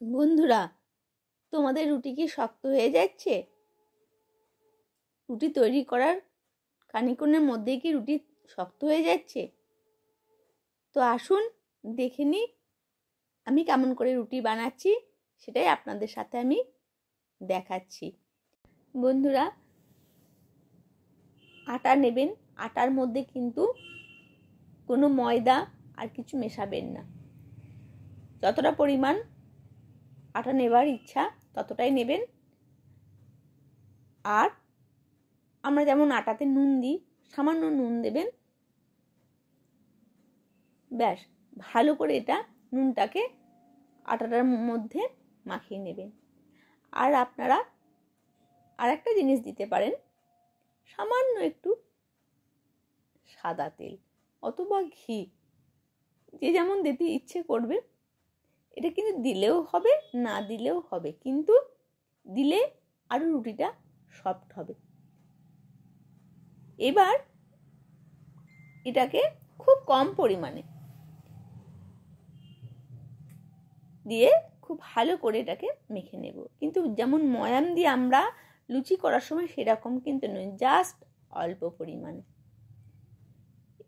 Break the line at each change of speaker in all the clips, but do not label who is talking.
বন্ধুরা, তোমাদের রুটি কি শক্ত হয়ে যাচ্ছে? রুটি তৈরি করার খানিকক্ষণের মধ্যেই কি রুটি শক্ত হয়ে যাচ্ছে? তো আসুন দেখে নিই আমি কেমন করে রুটি বানাচ্ছি, সেটাই আপনাদের সাথে আমি দেখাচ্ছি। বন্ধুরা, আটা নেবেন। আটার মধ্যে কিন্তু কোনো ময়দা আর কিছু মেশাবেন না। যতটা পরিমাণ আটা নেবার ইচ্ছা ততটাই নেবেন। আর আমরা যেমন আটাতে নুন দিই, সামান্য নুন দেবেন। ব্যাস, ভালো করে এটা নুনটাকে আটাটার মধ্যে মাখিয়ে নেবেন। আর আপনারা আর একটা জিনিস দিতে পারেন, সামান্য একটু সাদা তেল অথবা ঘি, যে যেমন দিতে ইচ্ছে করবে। এটা কিন্তু দিলেও হবে, না দিলেও হবে, কিন্তু দিলে আরও রুটিটা সফট হবে। এবার এটাকে খুব কম পরিমাণে দিয়ে খুব ভালো করে এটাকে মেখে নেব। কিন্তু যেমন ময়াম দিয়ে আমরা লুচি করার সময় সেরকম কিন্তু নয়, জাস্ট অল্প পরিমাণে।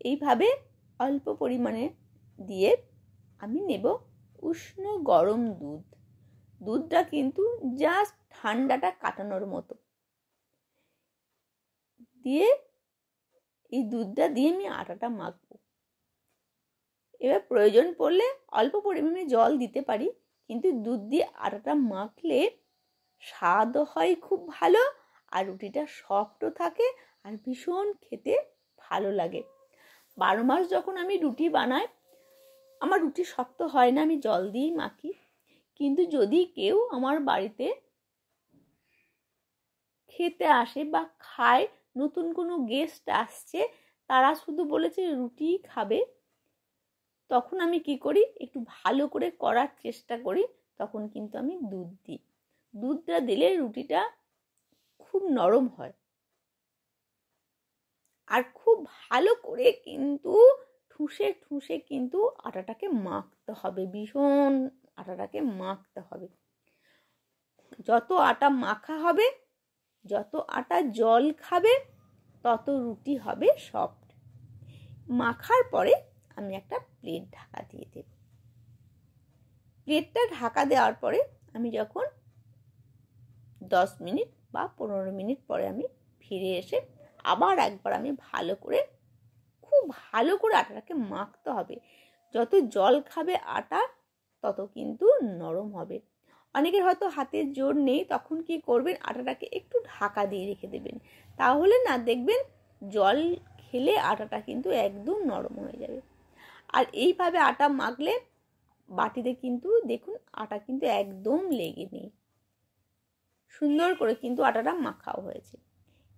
এইভাবে অল্প পরিমাণে দিয়ে আমি নেব উষ্ণ গরম দুধ। দুধটা কিন্তু জাস্ট ঠান্ডাটা কাটানোর মতো দিয়ে এই দুধটা দিয়ে আমি আটাটা মাখবো। এবার প্রয়োজন পড়লে অল্প পরিমাণে জল দিতে পারি, কিন্তু দুধ দিয়ে আটাটা মাখলে স্বাদও হয় খুব ভালো, আর রুটিটা সফটও থাকে, আর ভীষণ খেতে ভালো লাগে। 12 মাস যখন আমি রুটি বানাই, আমার রুটি শক্ত হয় না, আমি জল দিয়েই মাখি। কিন্তু যদি কেউ আমার বাড়িতে খেতে আসে বা খায়, নতুন কোনো গেস্ট আসছে, তারা শুধু বলেছে রুটি খাবে, তখন আমি কি করি, একটু ভালো করে করার চেষ্টা করি। তখন কিন্তু আমি দুধ দিই। দুধটা দিলে রুটিটা খুব নরম হয়। আর খুব ভালো করে কিন্তু ঠুসে ঠুসে কিন্তু আটাটাকে মাখতে হবে, ভীষণ আটাটাকে মাখতে হবে। যত আটা মাখা হবে, যত আটা জল খাবে, তত রুটি হবে সফট। মাখার পরে আমি একটা প্লেট ঢাকা দিয়ে দেব। প্লেটটা ঢাকা দেওয়ার পরে আমি যখন 10 মিনিট বা 15 মিনিট পরে আমি ফিরে এসে আবার একবার আমি খুব ভালো করে আটাটাকে মাখতে হবে। যত জল খাবে আটা, তত কিন্তু নরম হবে। অনেকের হয়তো হাতের জোর নেই, তখন কি করবেন, আটাটাকে একটু ঢাকা দিয়ে রেখে দেবেন। তাহলে না, দেখবেন জল খেলে আটাটা কিন্তু একদম নরম হয়ে যাবে। আর এইভাবে আটা মাখলে বাটিতে কিন্তু দেখুন আটা কিন্তু একদম লেগে নেই, সুন্দর করে কিন্তু আটাটা মাখাও হয়েছে।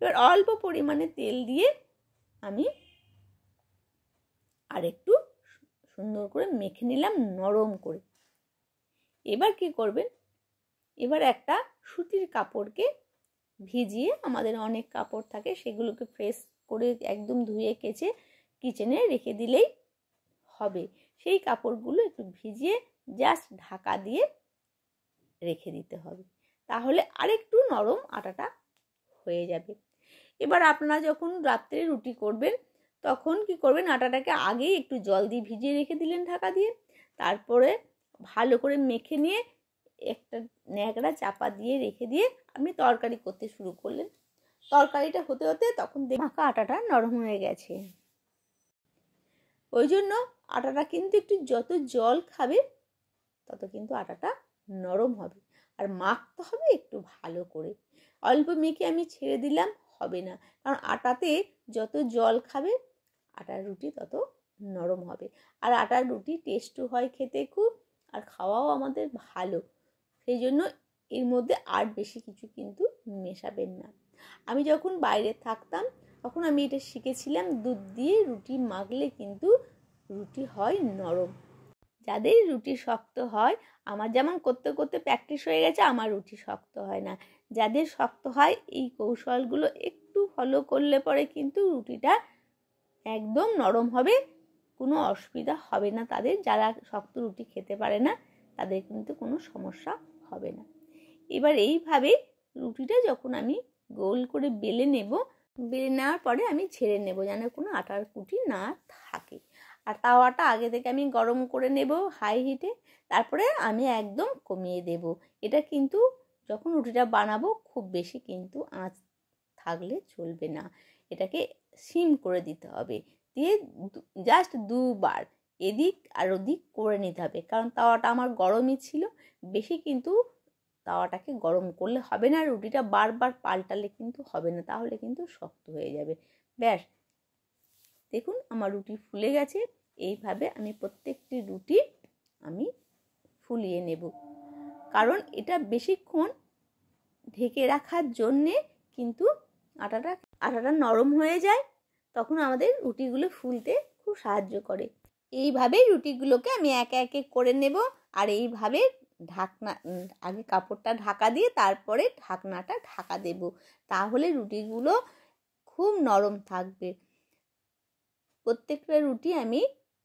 এবার অল্প পরিমাণে তেল দিয়ে আমি আর একটু সুন্দর করে মেখে নিলাম নরম করে। এবার কি করবেন, এবার একটা সুতির কাপড়কে ভিজিয়ে, আমাদের অনেক কাপড় থাকে, সেগুলোকে ফ্রেশ করে একদম ধুয়ে কেচে কিচেনে রেখে দিলেই হবে। সেই কাপড়গুলো একটু ভিজিয়ে জাস্ট ঢাকা দিয়ে রেখে দিতে হবে, তাহলে আরেকটু নরম আটাটা হয়ে যাবে। এবার আপনারা যখন রাত্রে রুটি করবেন, তখন কি করবেন, আটাটাকে আগেই একটু জল দিয়ে ভিজিয়ে রেখে দিলেন ঢাকা দিয়ে, তারপরে ভালো করে মেখে নিয়ে একটা ন্যাকড়া চাপা দিয়ে রেখে দিয়ে আপনি তরকারি করতে শুরু করলেন। তরকারিটা হতে হতে তখন মাখা আটাটা নরম হয়ে গেছে। ওই জন্য আটাটা কিন্তু একটু যত জল খাবে, তত কিন্তু আটাটা নরম হবে। আর মাখতে হবে একটু ভালো করে। অল্প মেখে আমি ছেড়ে দিলাম হবে না, কারণ আটাতে যত জল খাবে আটার রুটি তত নরম হবে। আর আটার রুটি টেস্টও হয় খেতে খুব, আর খাওয়াও আমাদের ভালো। সেই জন্য এর মধ্যে আর বেশি কিছু কিন্তু মেশাবেন না। আমি যখন বাইরে থাকতাম, তখন আমি এটা শিখেছিলাম, দুধ দিয়ে রুটি মাখলে কিন্তু রুটি হয় নরম। যাদের রুটি শক্ত হয়, আমার যেমন করতে করতে প্র্যাকটিস হয়ে গেছে, আমার রুটি শক্ত হয় না। যাদের শক্ত হয়, এই কৌশলগুলো একটু ফলো করলে পরে কিন্তু রুটিটা একদম নরম হবে, কোনো অসুবিধা হবে না তাদের, যারা শক্ত রুটি খেতে পারে না তাদের কিন্তু কোনো সমস্যা হবে না। এবার এইভাবে রুটিটা যখন আমি গোল করে বেলে নেব, বেলে নেওয়ার পরে আমি ছেড়ে নেব যেন কোনো আটার কুটি না থাকে। আর তাওয়াটা আগে থেকে আমি গরম করে নেব হাই হিটে, তারপরে আমি একদম কমিয়ে দেব। এটা কিন্তু যখন রুটিটা বানাবো খুব বেশি কিন্তু আঁচ থাকলে চলবে না, এটাকে সিম করে দিতে হবে। দিয়ে জাস্ট দুবার এদিক আর ওদিক করে নিতে হবে, কারণ তাওয়াটা আমার গরমই ছিল। বেশি কিন্তু তাওয়াটাকে গরম করলে হবে না, রুটিটা বারবার পাল্টালে কিন্তু হবে না, তাহলে কিন্তু শক্ত হয়ে যাবে। ব্যাস, দেখুন আমার রুটি ফুলে গেছে। এইভাবে আমি প্রত্যেকটি রুটি আমি ফুলিয়ে নেব, কারণ এটা বেশিক্ষণ ঢেকে রাখার জন্যে কিন্তু আটাটা নরম হয়ে যায়, তখন আমাদের রুটিগুলো ফুলতে খুব সাহায্য করে। এইভাবেই রুটিগুলোকে আমি একে একে করে নেব। আর এইভাবে ঢাকনা, আগে কাপড়টা ঢাকা দিয়ে তারপরে ঢাকনাটা ঢাকা দেব, তাহলে রুটিগুলো খুব নরম থাকবে। প্রত্যেকটা রুটি আমি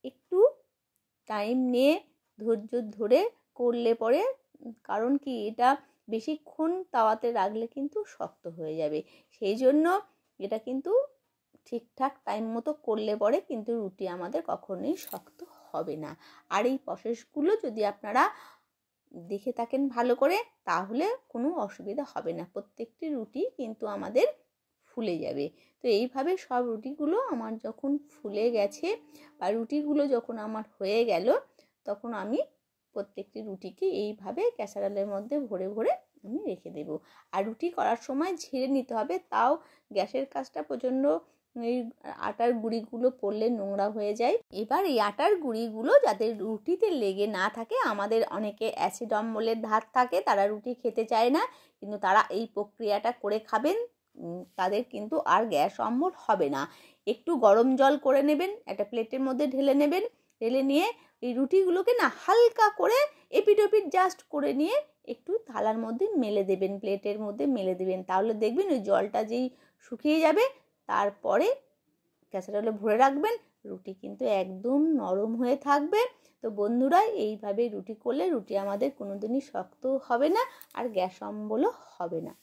একটু টাইম নিয়ে ধৈর্য ধরে করলে পরে, কারণ কি এটা বেশিক্ষণ তাওয়াতে রাখলে কিন্তু শক্ত হয়ে যাবে, সেই জন্য এটা কিন্তু ঠিকঠাক টাইম মতো করলে পরে কিন্তু রুটি আমাদের কখনোই শক্ত হবে না। আর এই প্রসেসগুলো যদি আপনারা দেখে থাকেন ভালো করে, তাহলে কোনো অসুবিধা হবে না, প্রত্যেকটি রুটি কিন্তু আমাদের ফুলে যাবে। তো এইভাবে সব রুটিগুলো আমার যখন ফুলে গেছে বা রুটিগুলো যখন আমার হয়ে গেল, তখন আমি প্রত্যেকটি রুটিকে এইভাবে ক্যাসারোলের মধ্যে ভরে ভরে আমি রেখে দেব। আর রুটি করার সময় ঝেড়ে নিতে হবে, তাও গ্যাসের কাজটা প্রচণ্ড, এই আটার গুঁড়িগুলো পড়লে নোংরা হয়ে যায়। এবার এই আটার গুঁড়িগুলো যাতে রুটিতে লেগে না থাকে, আমাদের অনেকে অ্যাসিড অম্বলের ধাত থাকে, তারা রুটি খেতে চায় না, কিন্তু তারা এই প্রক্রিয়াটা করে খাবেন, তাদের কিন্তু আর গ্যাস অম্বল হবে না। একটু গরম জল করে নেবেন, একটা প্লেটের মধ্যে ঢেলে নেবেন, ঢেলে নিয়ে এই রুটিগুলোকে না হালকা করে এপিট ওপিট জাস্ট করে নিয়ে একটু থালার মধ্যে মেলে দেবেন, প্লেটের মধ্যে মেলে দেবেন, তাহলে দেখবেন ওই জলটা যেই শুকিয়ে যাবে, তারপরে ক্যাসারোলে ভরে রাখবেন, রুটি কিন্তু একদম নরম হয়ে থাকবে। তো বন্ধুরা, এইভাবে রুটি করলে রুটি আমাদের কোনোদিনই শক্ত হবে না আর গ্যাস অম্বলও হবে না।